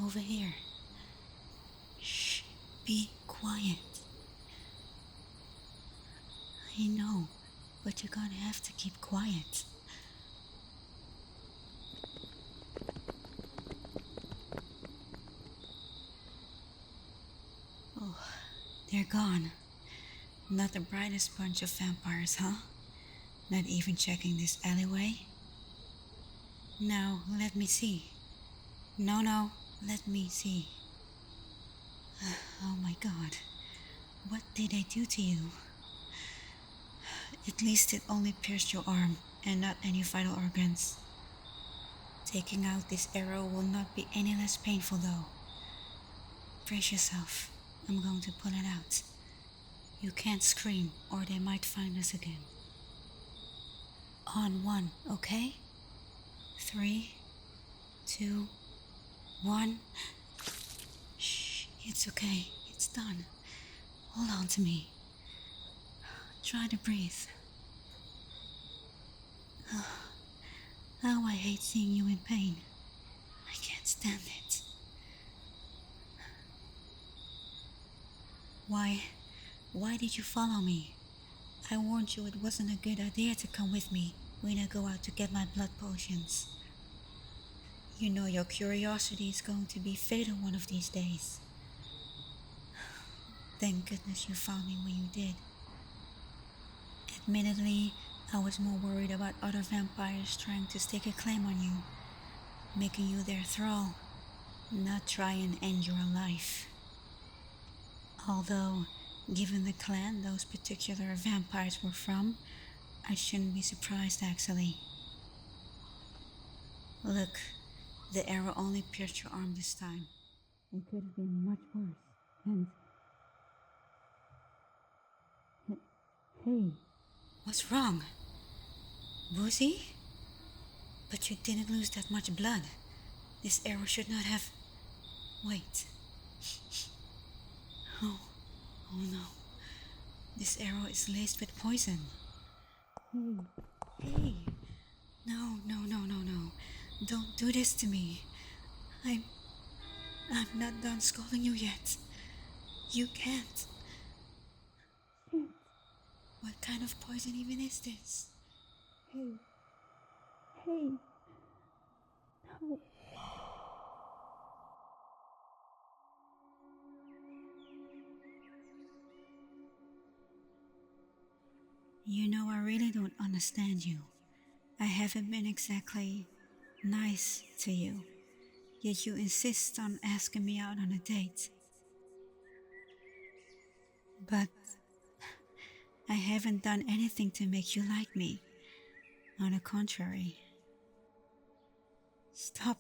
over here. Shh, be quiet. I know, but you're gonna have to keep quiet. Oh, they're gone. Not the brightest bunch of vampires, huh? Not even checking this alleyway? Now, let me see. No, let me see. Oh my god. What did they do to you? At least it only pierced your arm and not any vital organs. Taking out this arrow will not be any less painful though. Brace yourself. I'm going to pull it out. You can't scream or they might find us again. On one, okay? 3, 2, 1. Shh, it's okay. It's done. Hold on to me. Try to breathe. Oh, I hate seeing you in pain. I can't stand it. Why did you follow me? I warned you it wasn't a good idea to come with me when I go out to get my blood potions. You know your curiosity is going to be fatal one of these days. Thank goodness you found me when you did. Admittedly, I was more worried about other vampires trying to stake a claim on you, making you their thrall, not try and end your life. Although, given the clan those particular vampires were from, I shouldn't be surprised actually. Look, the arrow only pierced your arm this time. It could have been much worse. And... Hey, what's wrong? Woozy? But you didn't lose that much blood. This arrow should not have... Wait. Oh no. This arrow is laced with poison. Hey. No. Don't do this to me. I'm not done scolding you yet. You can't. What kind of poison even is this? Hey. No. You know, I really don't understand you. I haven't been exactly nice to you, yet you insist on asking me out on a date. But I haven't done anything to make you like me. On the contrary. Stop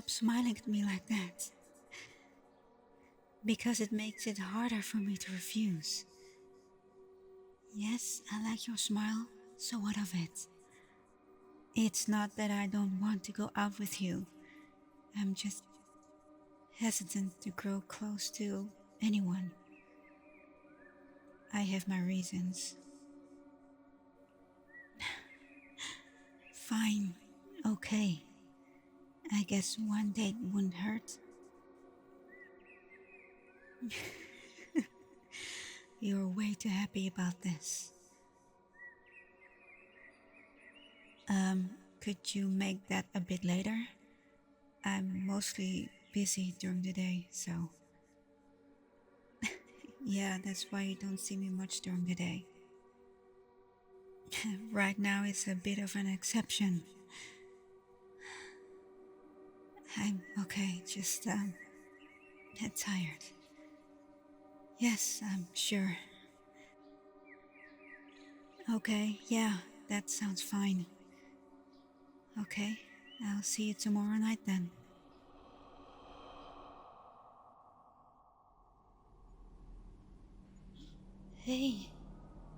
smiling at me like that. Because it makes it harder for me to refuse. Yes, I like your smile, so what of it? It's not that I don't want to go out with you. I'm just hesitant to grow close to anyone. I have my reasons. Fine, okay. I guess one date wouldn't hurt. You're way too happy about this. Could you make that a bit later? I'm mostly busy during the day, so... Yeah, that's why you don't see me much during the day. Right now it's a bit of an exception. I'm okay, just bit tired. Yes, I'm sure. Okay, yeah, that sounds fine. Okay, I'll see you tomorrow night then. Hey,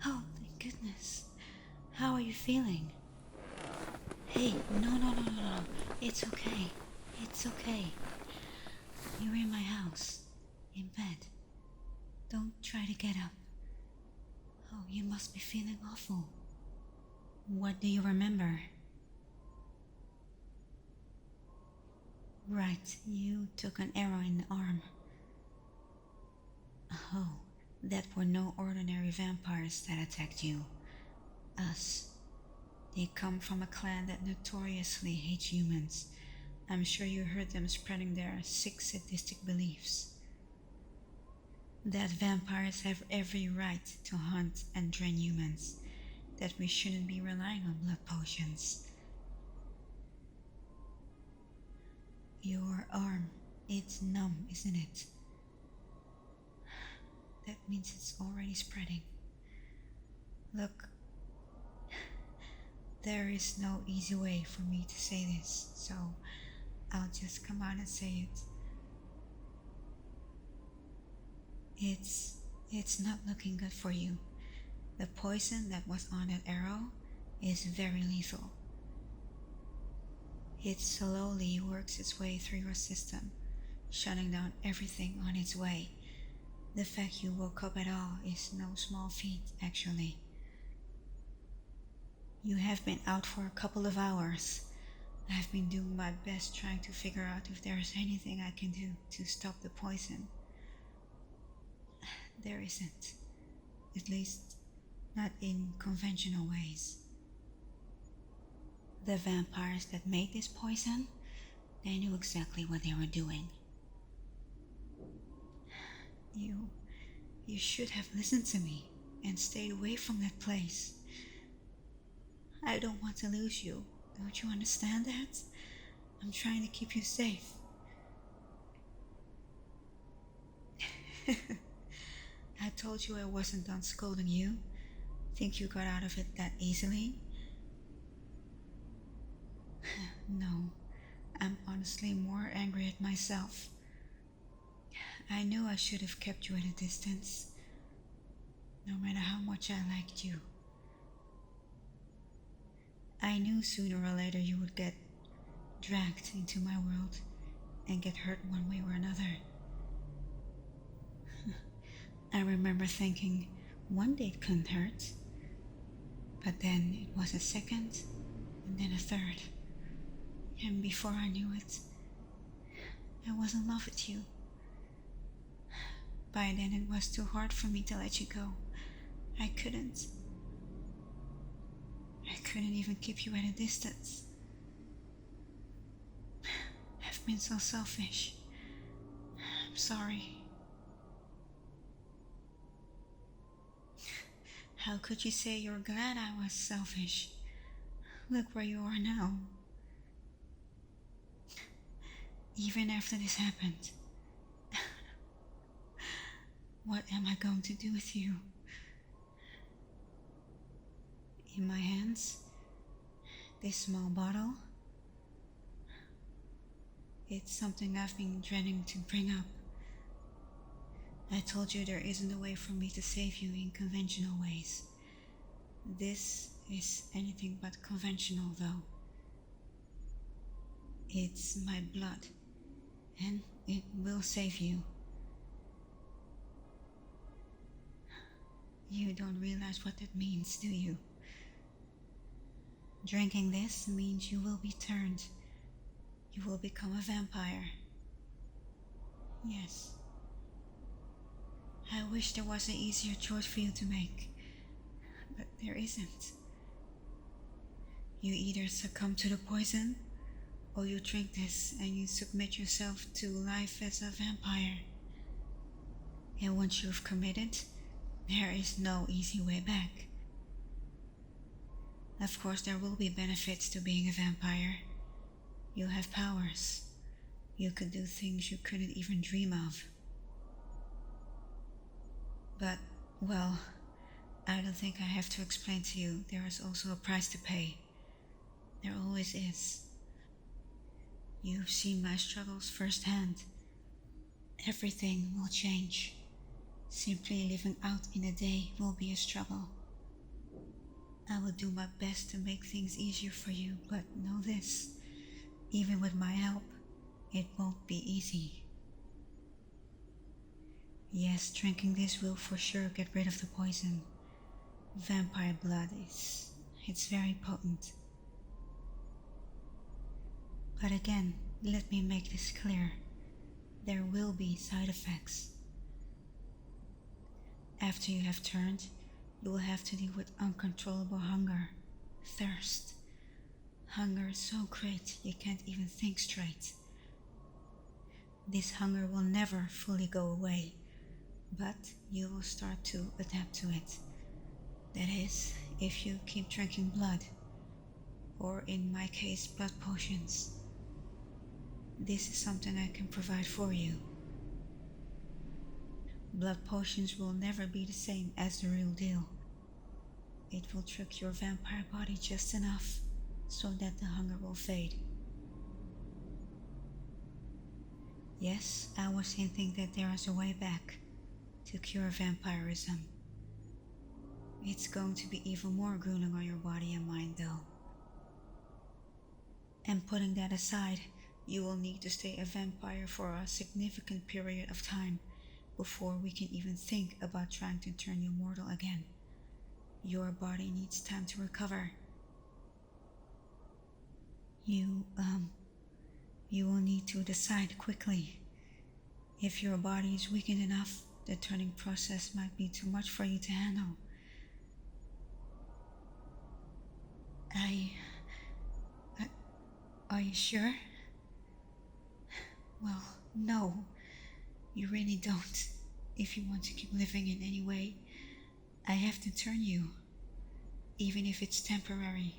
oh thank goodness. How are you feeling? Hey, no. It's okay. It's okay. You're in my house, in bed. Don't try to get up. Oh, you must be feeling awful. What do you remember? Right, you took an arrow in the arm. Oh, that were no ordinary vampires that attacked you. Us. They come from a clan that notoriously hates humans. I'm sure you heard them spreading their sick sadistic beliefs. That vampires have every right to hunt and drain humans. That we shouldn't be relying on blood potions. Your arm, it's numb, isn't it? That means it's already spreading. Look, there is no easy way for me to say this, so I'll just come out and say it. It's not looking good for you. The poison that was on that arrow is very lethal. It slowly works its way through your system, shutting down everything on its way. The fact you woke up at all is no small feat, actually. You have been out for a couple of hours. I've been doing my best trying to figure out if there is anything I can do to stop the poison. There isn't. At least, not in conventional ways. The vampires that made this poison, they knew exactly what they were doing. You should have listened to me and stayed away from that place. I don't want to lose you. Don't you understand that? I'm trying to keep you safe. I told you I wasn't done scolding you. Think you got out of it that easily? No, I'm honestly more angry at myself. I knew I should have kept you at a distance, no matter how much I liked you. I knew sooner or later you would get dragged into my world and get hurt one way or another. I remember thinking one day it couldn't hurt, but then it was a second, and then a third. And before I knew it, I was in love with you. By then it was too hard for me to let you go. I couldn't even keep you at a distance. I've been so selfish. I'm sorry. How could you say you're glad I was selfish? Look where you are now. Even after this happened, what am I going to do with you? In my hands, this small bottle, it's something I've been dreading to bring up. I told you there isn't a way for me to save you in conventional ways. This is anything but conventional, though. It's my blood, and it will save you. You don't realize what that means, do you? Drinking this means you will be turned. You will become a vampire. Yes. I wish there was an easier choice for you to make, but there isn't. You either succumb to the poison, or you drink this and you submit yourself to life as a vampire. And once you've committed, there is no easy way back. Of course, there will be benefits to being a vampire. You'll have powers. You could do things you couldn't even dream of. But, well, I don't think I have to explain to you there is also a price to pay. There always is. You've seen my struggles firsthand. Everything will change. Simply living out in a day will be a struggle. I will do my best to make things easier for you, but know this, even with my help, it won't be easy. Yes, drinking this will for sure get rid of the poison. Vampire blood it's very potent. But again, Let me make this clear. There will be side effects. After you have turned, you will have to deal with uncontrollable hunger, thirst. Hunger is so great you can't even think straight. This hunger will never fully go away, but you will start to adapt to it. That is, if you keep drinking blood, or in my case, blood potions. This is something I can provide for you. Blood potions will never be the same as the real deal. It will trick your vampire body just enough so that the hunger will fade. Yes, I was hinting that there is a way back to cure vampirism. It's going to be even more grueling on your body and mind though. And putting that aside, you will need to stay a vampire for a significant period of time before we can even think about trying to turn you mortal again. Your body needs time to recover. You will need to decide quickly. If your body is weakened enough, the turning process might be too much for you to handle. Are you sure? Well, no, you really don't. If you want to keep living in any way, I have to turn you, even if it's temporary.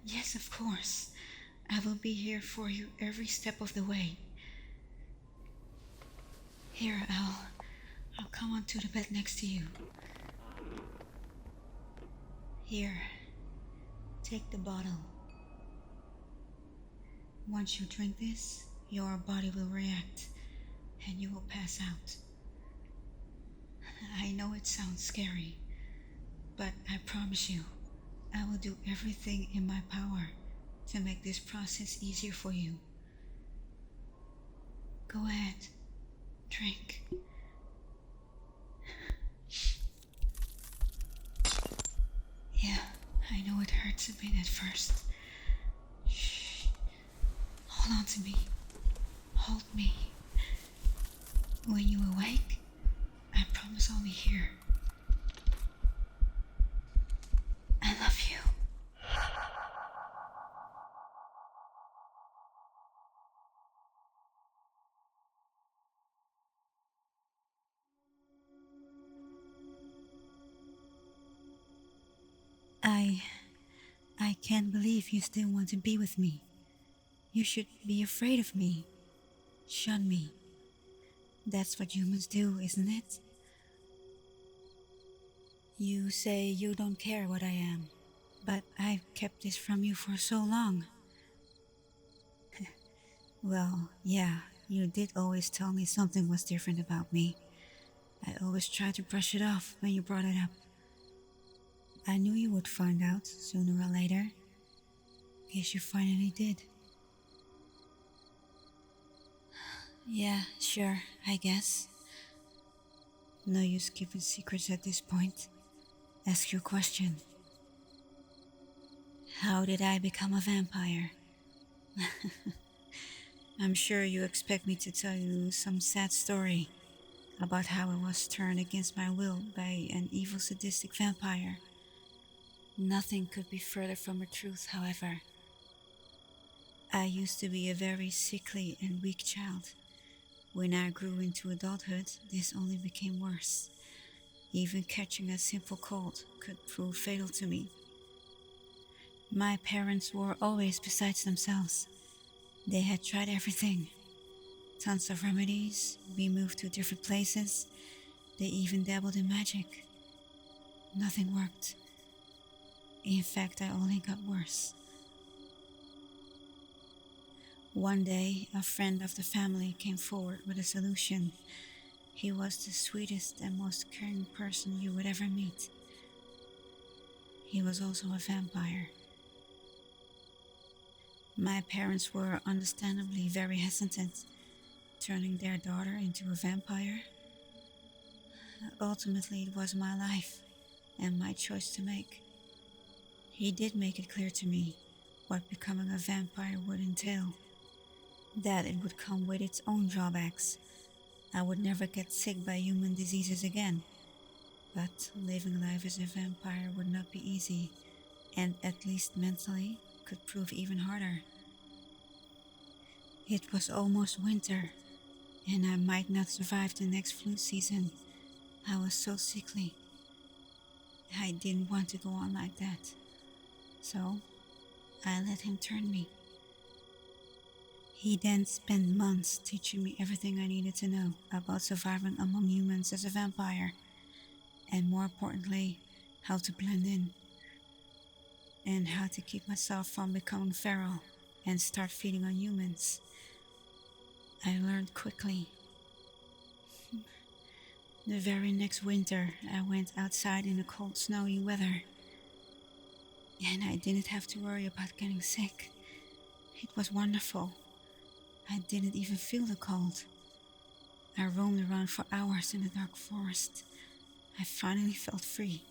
Yes, of course. I will be here for you every step of the way. Here, I'll come onto the bed next to you. Here, take the bottle. Once you drink this, your body will react, and you will pass out. I know it sounds scary, but I promise you, I will do everything in my power to make this process easier for you. Go ahead, drink. Yeah, I know it hurts a bit at first. Shh. Hold on to me. Hold me. When you awake, I promise I'll be here. I love you. I can't believe you still want to be with me. You should be afraid of me. Shun me. That's what humans do, isn't it? You say you don't care what I am, but I've kept this from you for so long. Well, yeah, you did always tell me something was different about me. I always tried to brush it off when you brought it up. I knew you would find out sooner or later. Guess you finally did. Yeah, sure, I guess. No use keeping secrets at this point. Ask your question. How did I become a vampire? I'm sure you expect me to tell you some sad story about how I was turned against my will by an evil sadistic vampire. Nothing could be further from the truth, however. I used to be a very sickly and weak child. When I grew into adulthood, this only became worse. Even catching a simple cold could prove fatal to me. My parents were always besides themselves. They had tried everything. Tons of remedies, we moved to different places. They even dabbled in magic. Nothing worked. In fact, I only got worse. One day, a friend of the family came forward with a solution. He was the sweetest and most caring person you would ever meet. He was also a vampire. My parents were understandably very hesitant, turning their daughter into a vampire. Ultimately, it was my life and my choice to make. He did make it clear to me what becoming a vampire would entail. That it would come with its own drawbacks. I would never get sick by human diseases again. But living life as a vampire would not be easy, and at least mentally could prove even harder. It was almost winter, and I might not survive the next flu season. I was so sickly. I didn't want to go on like that. So, I let him turn me. He then spent months teaching me everything I needed to know about surviving among humans as a vampire, and more importantly, how to blend in, and how to keep myself from becoming feral and start feeding on humans. I learned quickly. The very next winter, I went outside in the cold, snowy weather, and I didn't have to worry about getting sick. It was wonderful. I didn't even feel the cold. I roamed around for hours in the dark forest. I finally felt free.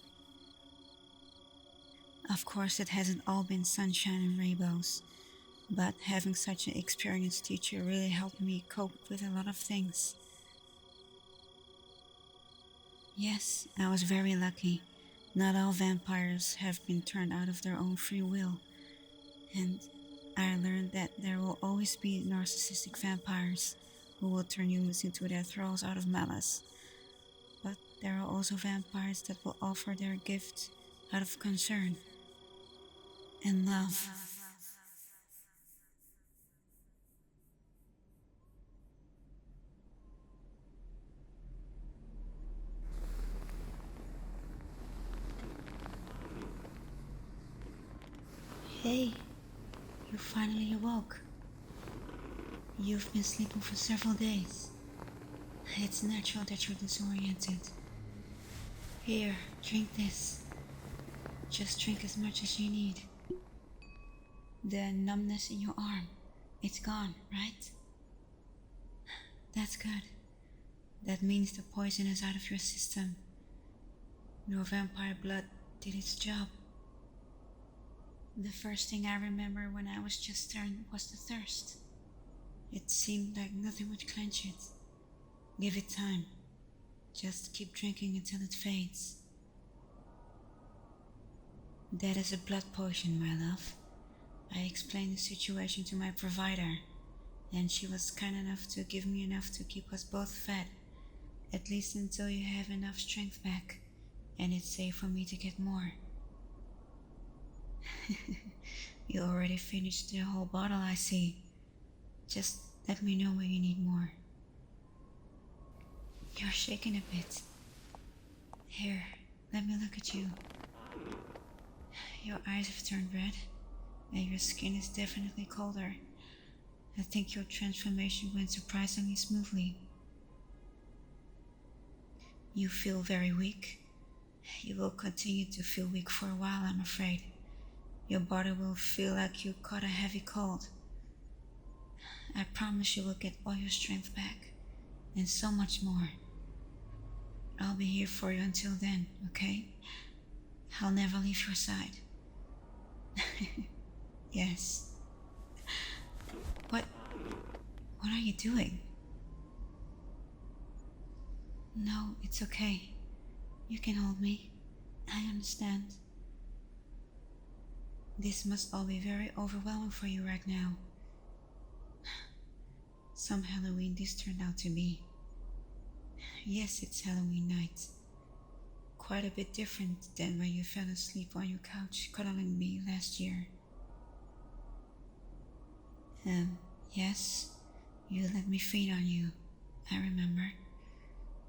Of course, it hasn't all been sunshine and rainbows, but having such an experienced teacher really helped me cope with a lot of things. Yes, I was very lucky. Not all vampires have been turned out of their own free will, and I learned that there will always be narcissistic vampires who will turn humans into their thralls out of malice. But there are also vampires that will offer their gift out of concern and love. Hey, you finally awoke. You've been sleeping for several days. It's natural that you're disoriented. Here, drink this. Just drink as much as you need. The numbness in your arm, it's gone, right? That's good. That means the poison is out of your system. Your vampire blood did its job. The first thing I remember when I was just turned was the thirst. It seemed like nothing would quench it. Give it time. Just keep drinking until it fades. That is a blood potion, my love. I explained the situation to my provider, and she was kind enough to give me enough to keep us both fed, at least until you have enough strength back, and it's safe for me to get more. You already finished the whole bottle, I see. Just let me know when you need more. You're shaking a bit. Here, let me look at you. Your eyes have turned red, and your skin is definitely colder. I think your transformation went surprisingly smoothly. You feel very weak. You will continue to feel weak for a while, I'm afraid. Your body will feel like you caught a heavy cold. I promise you will get all your strength back, and so much more. I'll be here for you until then, okay? I'll never leave your side. Yes. What? What are you doing? No, it's okay. You can hold me. I understand. This must all be very overwhelming for you right now. Some Halloween this turned out to be. Yes, it's Halloween night. Quite a bit different than when you fell asleep on your couch cuddling me last year. Yes, you let me feed on you. I remember.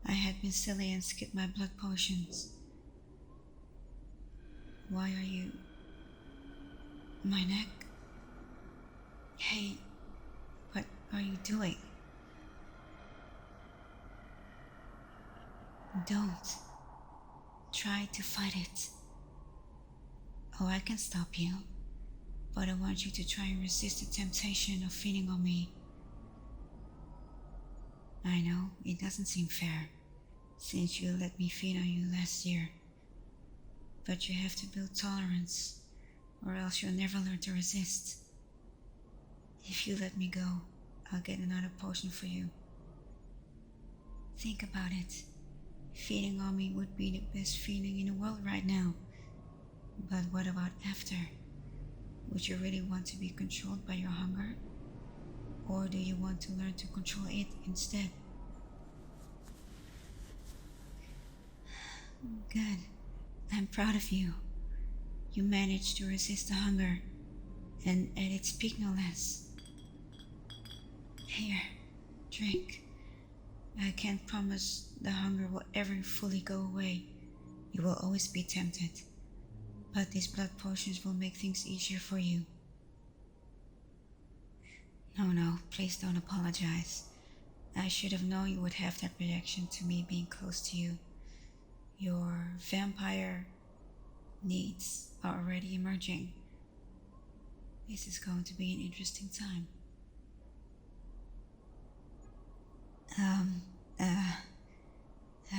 I had been silly and skipped my blood potions. Why are you... My neck? Hey, what are you doing? Don't. Try to fight it. Oh, I can stop you. But I want you to try and resist the temptation of feeding on me. I know, it doesn't seem fair, since you let me feed on you last year. But you have to build tolerance, or else you'll never learn to resist. If you let me go, I'll get another potion for you. Think about it. Feeding on me would be the best feeling in the world right now. But what about after? Would you really want to be controlled by your hunger? Or do you want to learn to control it instead? Good. I'm proud of you. You managed to resist the hunger, and at its peak no less. Here, drink. I can't promise the hunger will ever fully go away. You will always be tempted. But these blood potions will make things easier for you. No, please don't apologize. I should have known you would have that reaction to me being close to you. Your vampire needs are already emerging. This is going to be an interesting time.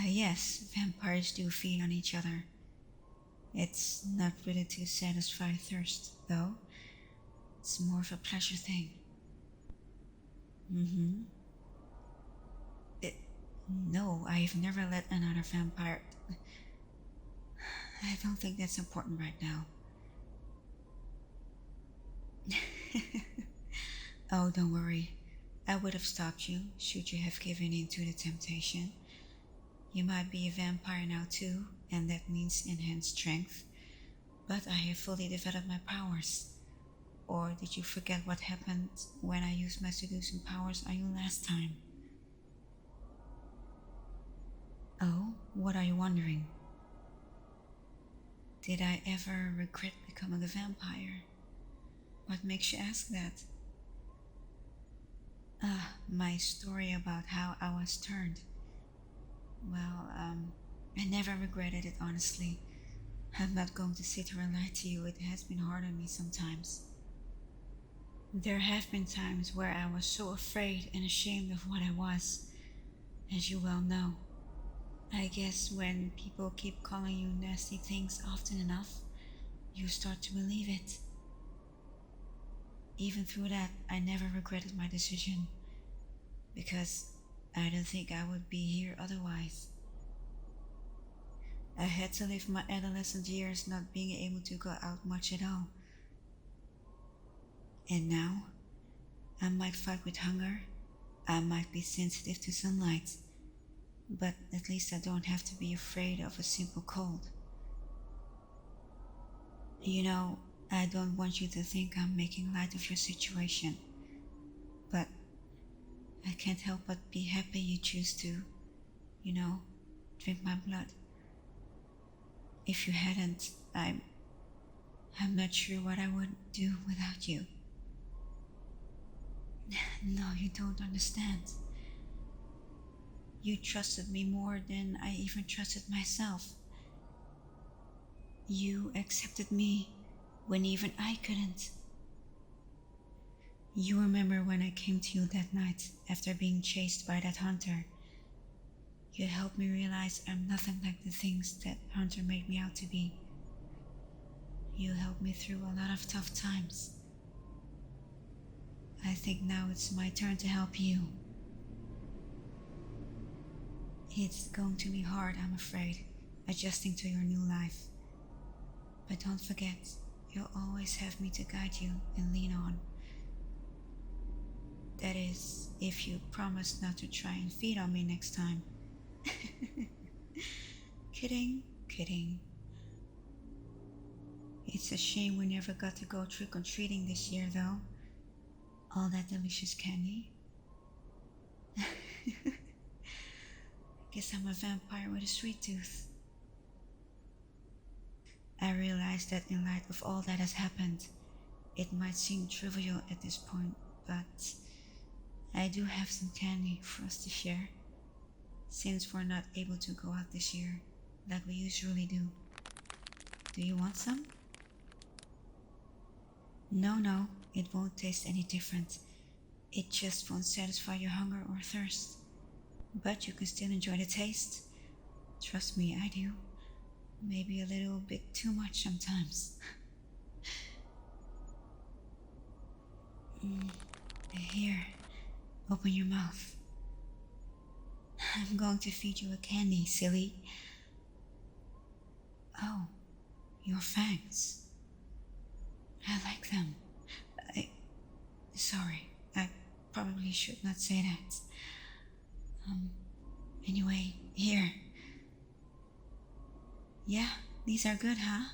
Yes, vampires do feed on each other. It's not really to satisfy thirst, though. It's more of a pleasure thing. Mm-hmm. No, I've never let another vampire... I don't think that's important right now. Oh, don't worry. I would have stopped you should you have given in to the temptation. You might be a vampire now too, and that means enhanced strength. But I have fully developed my powers. Or did you forget what happened when I used my seducing powers on you last time? Oh, what are you wondering? Did I ever regret becoming a vampire? What makes you ask that? My story about how I was turned. Well, I never regretted it, honestly. I'm not going to sit here and lie to you, it has been hard on me sometimes. There have been times where I was so afraid and ashamed of what I was, as you well know. I guess when people keep calling you nasty things often enough, you start to believe it. Even through that, I never regretted my decision, because I don't think I would be here otherwise. I had to live my adolescent years not being able to go out much at all. And now, I might fight with hunger, I might be sensitive to sunlight, but at least I don't have to be afraid of a simple cold. You know, I don't want you to think I'm making light of your situation, but I can't help but be happy you choose to, drink my blood. If you hadn't, I'm not sure what I would do without you. No, you don't understand. You trusted me more than I even trusted myself. You accepted me when even I couldn't. You remember when I came to you that night after being chased by that hunter? You helped me realize I'm nothing like the things that hunter made me out to be. You helped me through a lot of tough times. I think now it's my turn to help you. It's going to be hard, I'm afraid, adjusting to your new life. But don't forget, you'll always have me to guide you and lean on. That is, if you promise not to try and feed on me next time. Kidding. It's a shame we never got to go trick-or-treating this year, though. All that delicious candy. Guess I'm a vampire with a sweet tooth. I realize that in light of all that has happened, it might seem trivial at this point, but I do have some candy for us to share, since we're not able to go out this year like we usually do. Do you want some? No, it won't taste any different. It just won't satisfy your hunger or thirst. But you can still enjoy the taste. Trust me, I do. Maybe a little bit too much sometimes. Here, open your mouth. I'm going to feed you a candy, silly. Oh, your fangs. I like them. Sorry, I probably should not say that. Anyway, here. Yeah, these are good, huh?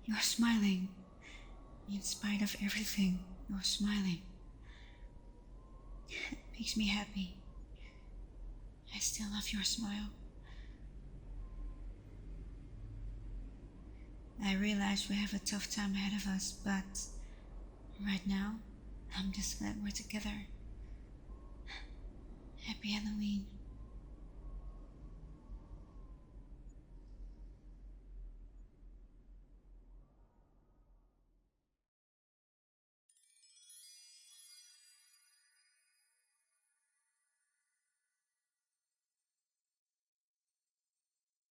You're smiling. In spite of everything, you're smiling. Makes me happy. I still love your smile. I realize we have a tough time ahead of us, but right now, I'm just glad we're together. Happy Halloween.